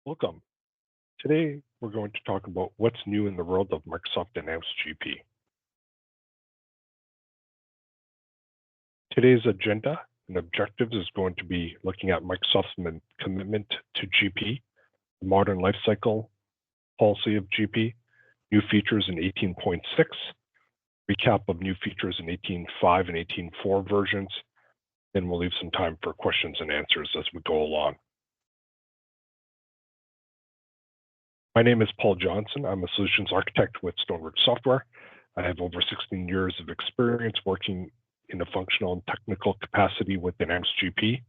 Welcome. Today, we're going to talk about what's new in the world of Microsoft Dynamics GP. Today's agenda and objectives is going to be looking at Microsoft's commitment to GP, the modern lifecycle policy of GP, new features in 18.6, recap of new features in 18.5 and 18.4 versions, and we'll leave some time for questions and answers as we go along. My name is Paul Johnson. I'm a solutions architect with Stoneridge Software. I have over 16 years of experience working in a functional and technical capacity with Dynamics GP.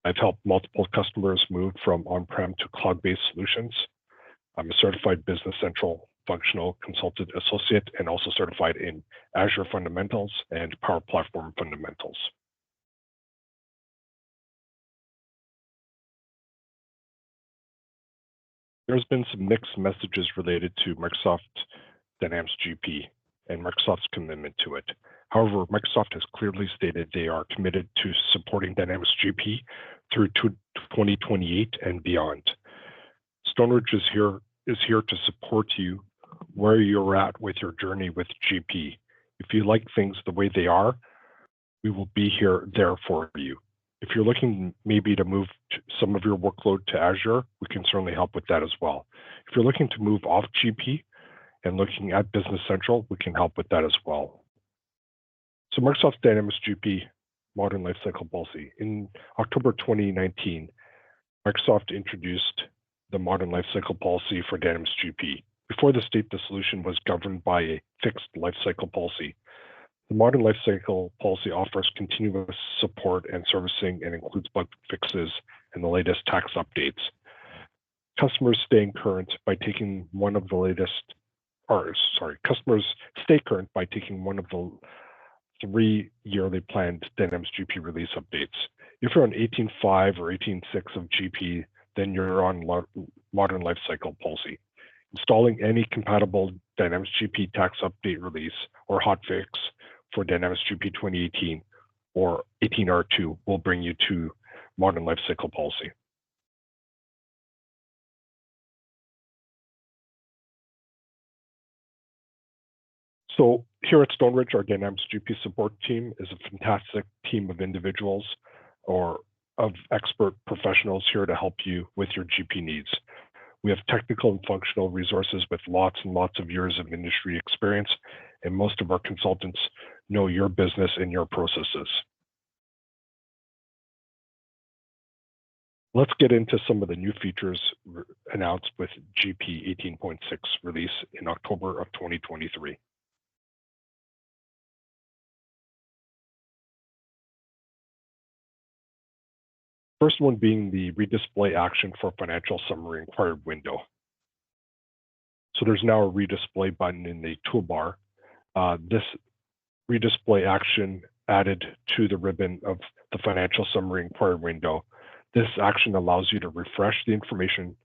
I've helped multiple customers move from on-prem to cloud-based solutions. I'm a certified Business Central functional consultant associate and also certified in Azure Fundamentals and Power Platform Fundamentals. There's been some mixed messages related to Microsoft Dynamics GP and Microsoft's commitment to it. However, Microsoft has clearly stated they are committed to supporting Dynamics GP through 2028 and beyond. Stoneridge is here to support you where you're at with your journey with GP. If you like things the way they are, we will be there for you. If you're looking maybe to move some of your workload to Azure, we can certainly help with that as well. If you're looking to move off GP and looking at Business Central, we can help with that as well. So Microsoft Dynamics GP Modern Lifecycle Policy. In October 2019, Microsoft introduced the Modern Lifecycle Policy for Dynamics GP. Before the state, the solution was governed by a fixed lifecycle policy. The Modern Lifecycle Policy offers continuous support and servicing and includes bug fixes and the latest tax updates. Customers stay current by taking one of the customers stay current by taking one of the 3 yearly planned Dynamics GP release updates. If you're on 18.5 or 18.6 of GP, then you're on Modern Lifecycle Policy. Installing any compatible Dynamics GP tax update release or hotfix for Dynamics GP 2018 or 18R2 will bring you to Modern Lifecycle Policy. So here at Stoneridge, our Dynamics GP support team is a fantastic team of individuals or of expert professionals here to help you with your GP needs. We have technical and functional resources with lots and lots of years of industry experience, and most of our consultants know your business and your processes. Let's get into some of the new features announced with GP 18.6 release in October of 2023. First one being the redisplay action for financial summary inquiry window. So there's now a redisplay button in the toolbar. This redisplay action added to the ribbon of the financial summary inquiry window. This action allows you to refresh the information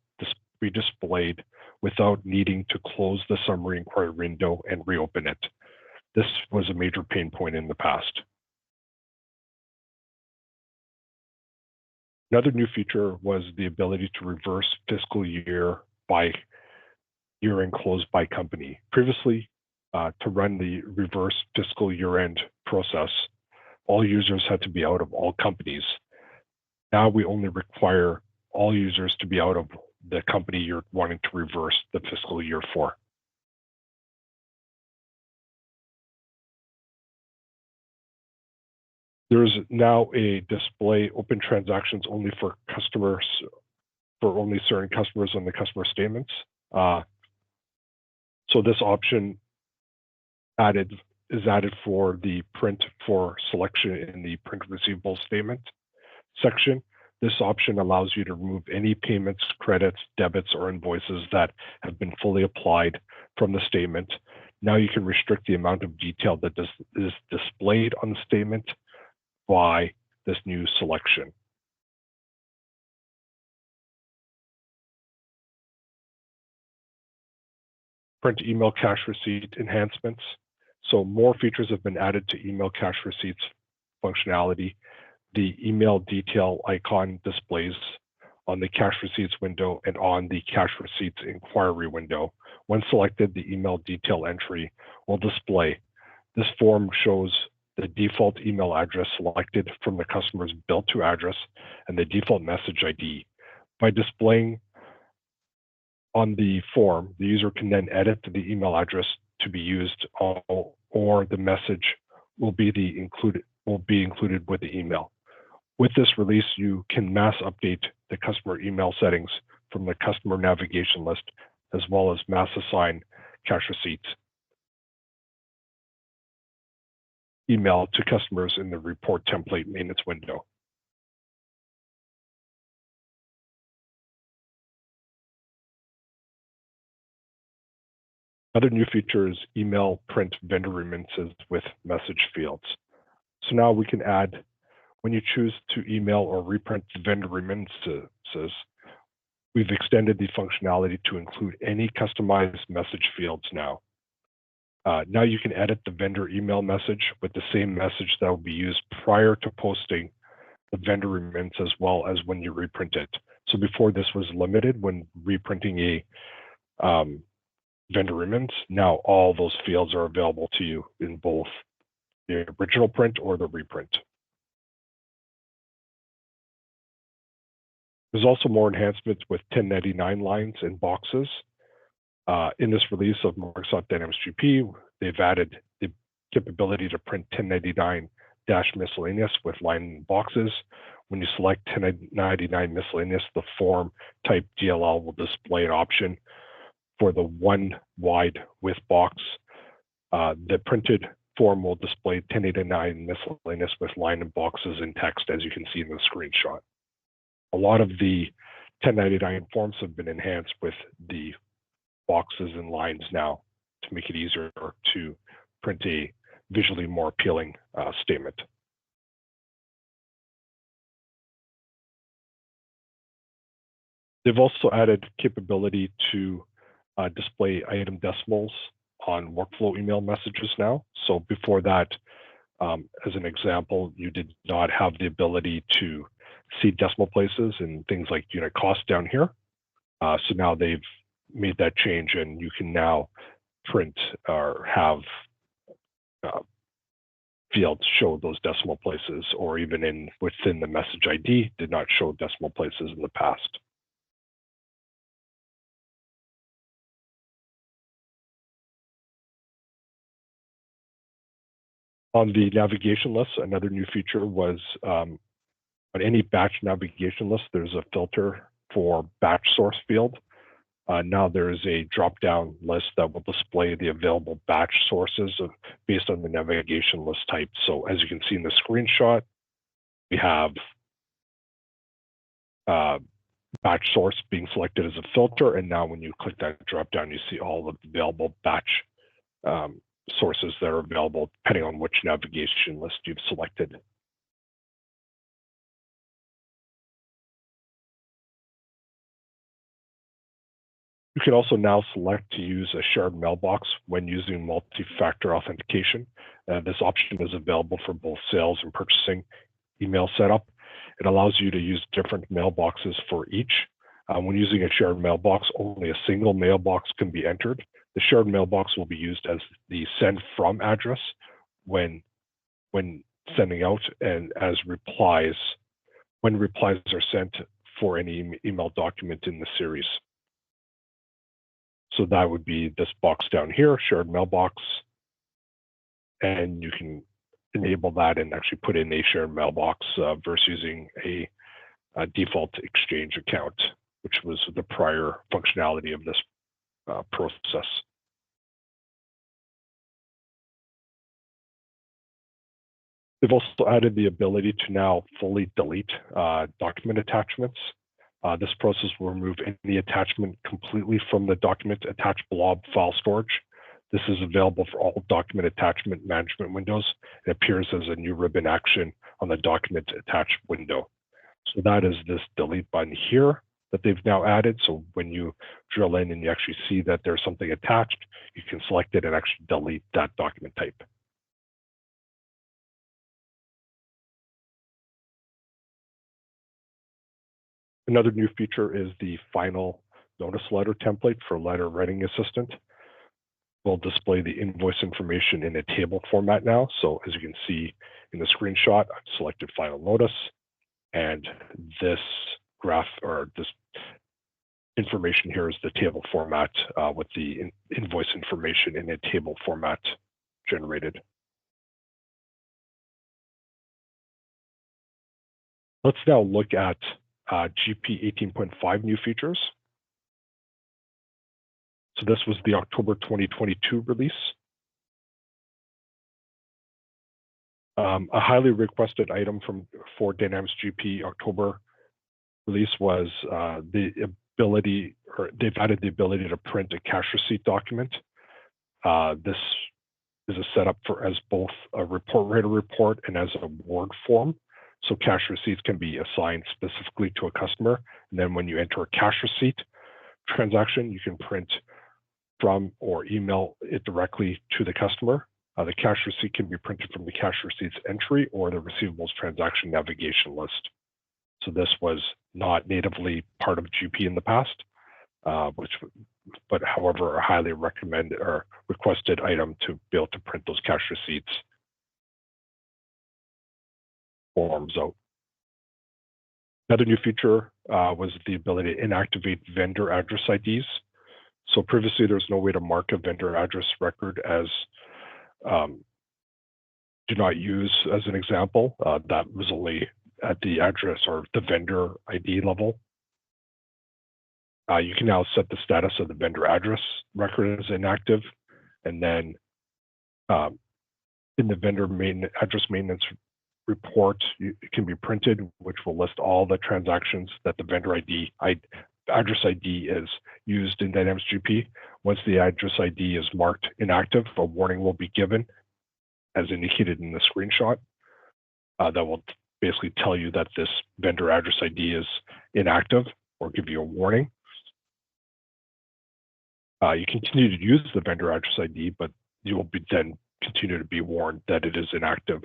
be displayed without needing to close the summary inquiry window and reopen it. This was a major pain point in the past. Another new feature was the ability to reverse fiscal year by year-end close by company. Previously, to run the reverse fiscal year-end process, all users had to be out of all companies. Now we only require all users to be out of the company you're wanting to reverse the fiscal year for. There's now a display open transactions only for customers, for only certain customers on the customer statements. So this option is added for the print for selection in the print receivable statement section. This option allows you to remove any payments, credits, debits, or invoices that have been fully applied from the statement. Now you can restrict the amount of detail that is displayed on the statement by this new selection. Print email cash receipt enhancements. So more features have been added to email cash receipts functionality. The email detail icon displays on the cash receipts window and on the cash receipts inquiry window. When selected, the email detail entry will display. This form shows the default email address selected from the customer's bill to address and the default message ID. By displaying on the form, the user can then edit the email address to be used, or the message will be included with the email. With this release, you can mass update the customer email settings from the customer navigation list, as well as mass assign cash receipts email to customers in the report template maintenance window. Another new feature is email print vendor remittances with message fields. So now we can add, when you choose to email or reprint the vendor remittances, we've extended the functionality to include any customized message fields now. Now you can edit the vendor email message with the same message that will be used prior to posting the vendor remittance, as well as when you reprint it. So before, this was limited when reprinting a vendor remittance. Now all those fields are available to you in both the original print or the reprint. There's also more enhancements with 1099 lines and boxes. In this release of Microsoft Dynamics GP, they've added the capability to print 1099-miscellaneous with line boxes. When you select 1099 miscellaneous, the form type DLL will display an option for the one wide width box. The printed form will display 1089 miscellaneous with line and boxes in text, as you can see in the screenshot. A lot of the 1099 forms have been enhanced with the boxes and lines now to make it easier to print a visually more appealing statement. They've also added capability to display item decimals on workflow email messages now. So before that, as an example, you did not have the ability to see decimal places and things like unit cost down here. So now they've made that change, and you can now print or have fields show those decimal places, or even within the message ID did not show decimal places in the past. On the navigation list, another new feature was on any batch navigation list, there's a filter for batch source field. Now there is a drop-down list that will display the available batch sources based on the navigation list type. So as you can see in the screenshot, we have batch source being selected as a filter. And now when you click that drop-down, you see all of the available batch sources that are available depending on which navigation list you've selected. You can also now select to use a shared mailbox when using multi-factor authentication. This option is available for both sales and purchasing email setup. It allows you to use different mailboxes for each. When using a shared mailbox, only a single mailbox can be entered. The shared mailbox will be used as the send from address when sending out, and as replies when replies are sent for any email document in the series. So that would be this box down here, shared mailbox, and you can enable that and actually put in a shared mailbox versus using a default Exchange account, which was the prior functionality of this process. They've also added the ability to now fully delete document attachments. This process will remove any attachment completely from the document attached blob file storage. This is available for all document attachment management windows. It appears as a new ribbon action on the document attached window. So that is this delete button here that they've now added. So when you drill in and you actually see that there's something attached, you can select it and actually delete that document type. Another new feature is the final notice letter template for Letter Writing Assistant. We'll display the invoice information in a table format now. So as you can see in the screenshot, I've selected final notice, and this graph or this information here is the table format with the invoice information in a table format generated. Let's now look at GP 18.5 new features. So this was the October 2022 release. A highly requested item for Dynamics GP October release was the ability, or they've added the ability to print a cash receipt document. This is a setup for as both a report writer report and as a Word form. So cash receipts can be assigned specifically to a customer. And then when you enter a cash receipt transaction, you can print from or email it directly to the customer. The cash receipt can be printed from the cash receipts entry or the receivables transaction navigation list. So this was not natively part of GP in the past, but however, a highly recommended or requested item to be able to print those cash receipts forms out. Another new feature was the ability to inactivate vendor address IDs. So previously, there's no way to mark a vendor address record as do not use as an example. That was only at the address or the vendor ID level. You can now set the status of the vendor address record as inactive, and then in the vendor address maintenance report, it can be printed, which will list all the transactions that the vendor address ID is used in Dynamics GP. Once the address ID is marked inactive, a warning will be given, as indicated in the screenshot. That will basically tell you that this vendor address ID is inactive or give you a warning. You continue to use the vendor address ID, but you will be then continue to be warned that it is inactive.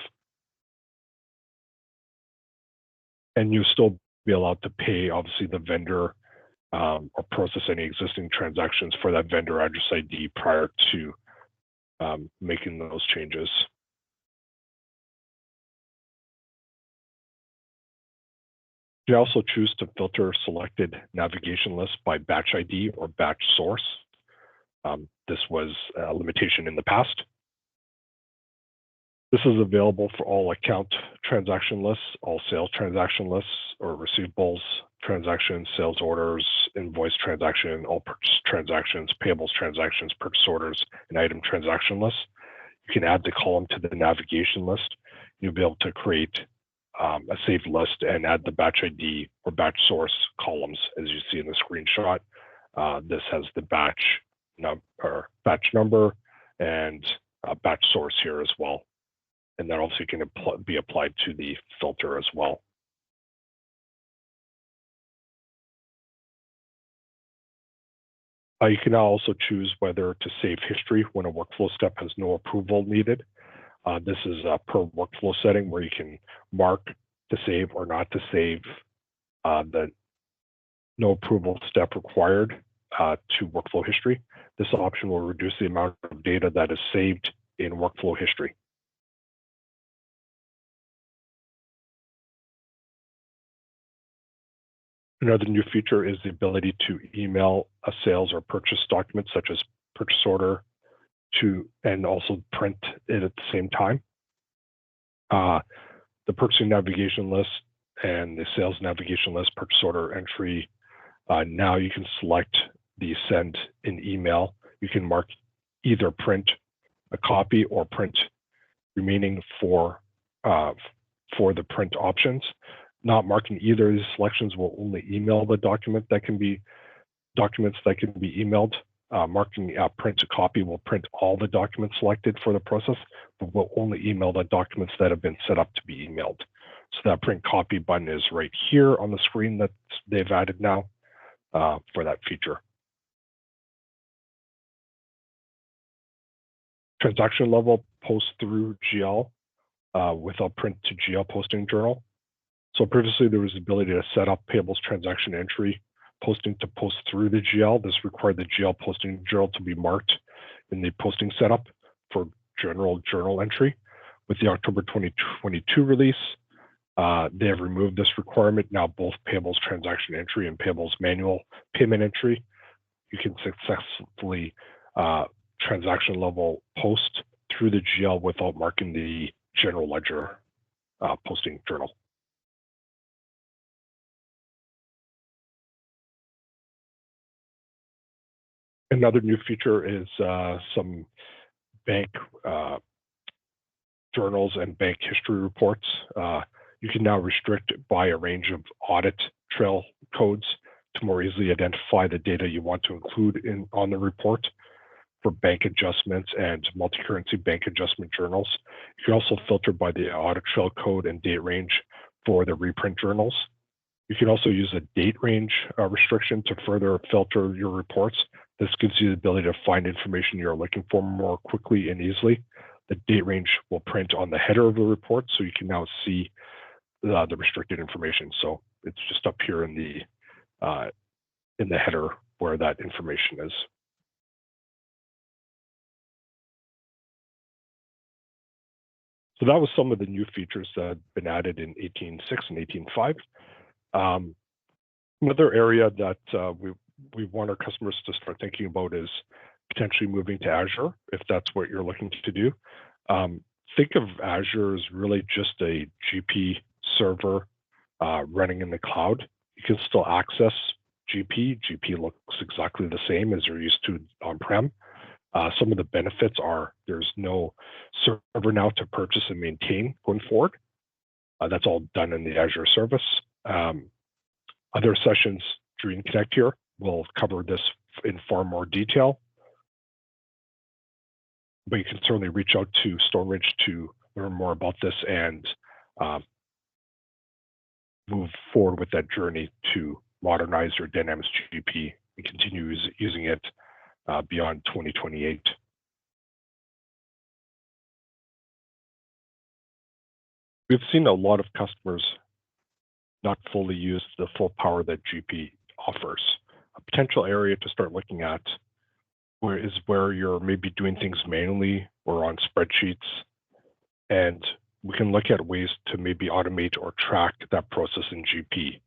And you'll still be allowed to pay, obviously, the vendor or process any existing transactions for that vendor address ID prior to making those changes. You can also choose to filter selected navigation lists by batch ID or batch source. This was a limitation in the past. This is available for all account transaction lists, all sales transaction lists, or receivables transactions, sales orders, invoice transaction, all purchase transactions, payables transactions, purchase orders, and item transaction lists. You can add the column to the navigation list. You'll be able to create a saved list and add the batch ID or batch source columns, as you see in the screenshot. This has the batch number and batch source here as well. And that also can be applied to the filter as well. You can now also choose whether to save history when a workflow step has no approval needed. This is a per workflow setting where you can mark to save or not to save the no approval step required to workflow history. This option will reduce the amount of data that is saved in workflow history. Another new feature is the ability to email a sales or purchase document, such as purchase order, and also print it at the same time. The purchasing navigation list and the sales navigation list purchase order entry. Now you can select the send in email. You can mark either print a copy or print remaining for the print options. Not marking either of these selections will only email the documents that can be emailed. Marking print a copy will print all the documents selected for the process, but will only email the documents that have been set up to be emailed. So that print copy button is right here on the screen that they've added now for that feature. Transaction level post through GL with a print to GL posting journal. So previously there was the ability to set up payables transaction entry posting to post through the GL. This required the GL posting journal to be marked in the posting setup for general journal entry. With the October 2022 release, they have removed this requirement. Now both payables transaction entry and payables manual payment entry, you can successfully transaction level post through the GL without marking the general ledger posting journal. Another new feature is some bank journals and bank history reports. You can now restrict by a range of audit trail codes to more easily identify the data you want to include on the report for bank adjustments and multi-currency bank adjustment journals. You can also filter by the audit trail code and date range for the reprint journals. You can also use a date range restriction to further filter your reports. This gives you the ability to find information you're looking for more quickly and easily. The date range will print on the header of the report, so you can now see the restricted information. So it's just up here in the header where that information is. So that was some of the new features that have been added in 18.6 and 18.5. Another area that we want our customers to start thinking about is potentially moving to Azure, if that's what you're looking to do. Think of Azure as really just a GP server running in the cloud. You can still access GP. GP looks exactly the same as you're used to on-prem. Some of the benefits are there's no server now to purchase and maintain going forward. That's all done in the Azure service. Other sessions during Connect here will cover this in far more detail. But you can certainly reach out to Stoneridge to learn more about this and move forward with that journey to modernize your Dynamics GP and continue using it beyond 2028. We've seen a lot of customers not fully use the full power that GP offers. A potential area to start looking at is where you're maybe doing things manually or on spreadsheets, and we can look at ways to maybe automate or track that process in GP. It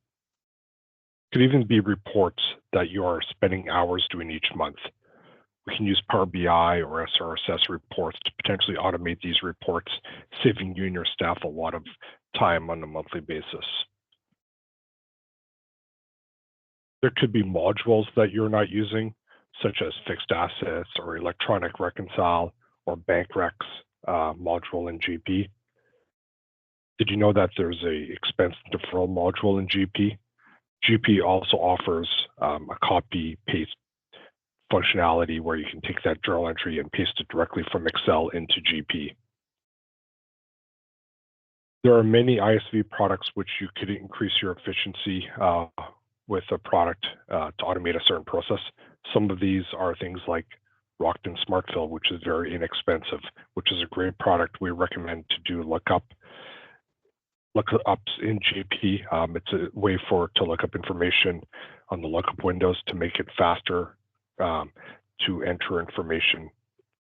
could even be reports that you are spending hours doing each month. We can use Power BI or SRSS reports to potentially automate these reports, saving you and your staff a lot of time on a monthly basis. There could be modules that you're not using, such as fixed assets or electronic reconcile or bank recs module in GP. Did you know that there's a expense deferral module in GP? GP also offers a copy paste functionality where you can take that journal entry and paste it directly from Excel into GP. There are many ISV products which you could increase your efficiency with a product to automate a certain process. Some of these are things like Rockton SmartFill, which is very inexpensive, which is a great product. We recommend to do lookups in GP. It's a way to look up information on the lookup windows to make it faster to enter information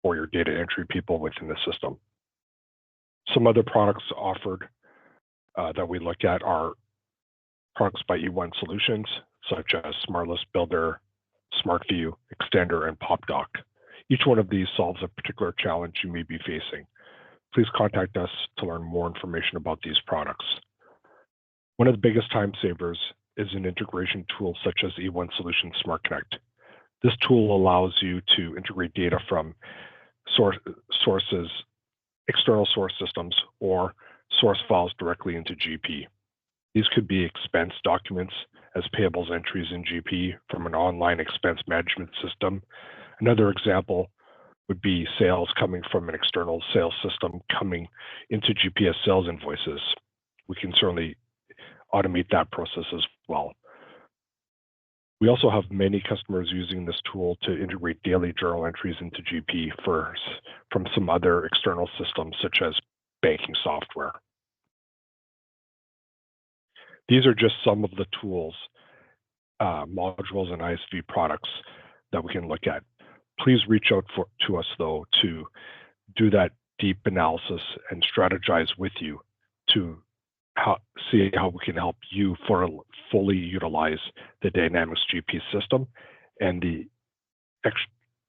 for your data entry people within the system. Some other products offered that we look at are products by E1 Solutions, such as SmartList Builder, SmartView, Extender, and PopDoc. Each one of these solves a particular challenge you may be facing. Please contact us to learn more information about these products. One of the biggest time savers is an integration tool such as E1 Solutions Smart Connect. This tool allows you to integrate data from sources, external source systems, or source files directly into GP. These could be expense documents as payables entries in GP from an online expense management system. Another example would be sales coming from an external sales system coming into GP as sales invoices. We can certainly automate that process as well. We also have many customers using this tool to integrate daily journal entries into GP from some other external systems, such as banking software. These are just some of the tools, modules, and ISV products that we can look at. Please reach out to us, though, to do that deep analysis and strategize with you to see how we can help you fully utilize the Dynamics GP system and the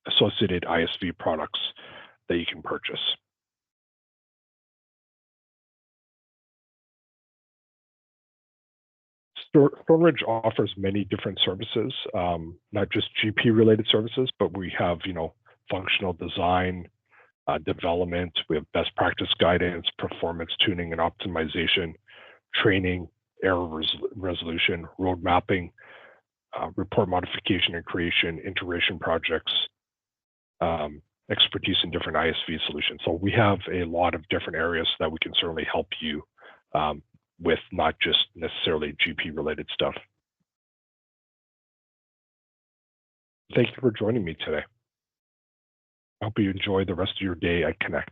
associated ISV products that you can purchase. StoneRidge offers many different services, not just GP related services, but we have, functional design, development, we have best practice guidance, performance tuning and optimization, training, error resolution, road mapping, report modification and creation, integration projects, expertise in different ISV solutions. So we have a lot of different areas that we can certainly help you with, not just necessarily GP related stuff. Thank you for joining me today. I hope you enjoy the rest of your day at Connect.